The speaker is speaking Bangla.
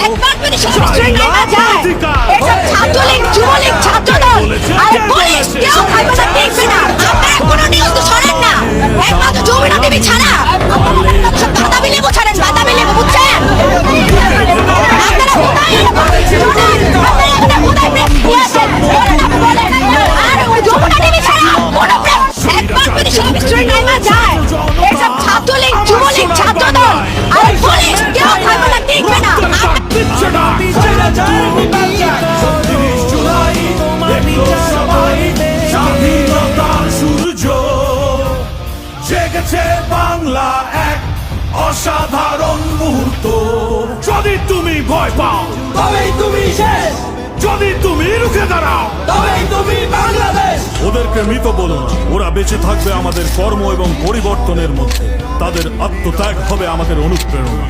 একবার যদি সংস্কৃতি না যায় এসব ছাত্রলীগ যুবলীগ ছাত্রদল আর পুলিশ কেউ থাকবে না, দেখবে না। আপনারা কোনো নিউজ তো ছড়ান না, একমাত্র জমিনা টিভি ছাড়া আপনারা সব বাদামি লেবু ছাড়েন, বাদামি লেবু, বুঝছেন? আপনারা কোথায় আপনারা কোথায় প্রেস দিয়েছেন বলেন, আর ওই জমিনা টিভি ছাড়া কোনো প্রেস। একবার যদি সংস্কৃতি না যায় এসব ছাত্রলীগ যুবলীগ ছাত্রদল আর পুলিশ কেউ থাকবে না, দেখবে না। জেগেছে বাংলা এক অসাধারণ মুহূর্ত। যদি তুমি ভয় পাও তবেই তুমি শেষ, যদি তুমি রুখে দাঁড়াও তবেই তুমি বাংলাদেশ। ওদেরকে মৃত বলো না, ওরা বেঁচে থাকবে আমাদের কর্ম এবং পরিবর্তনের মধ্যে। তাদের আত্মত্যাগ হবে আমাদের অনুপ্রেরণা।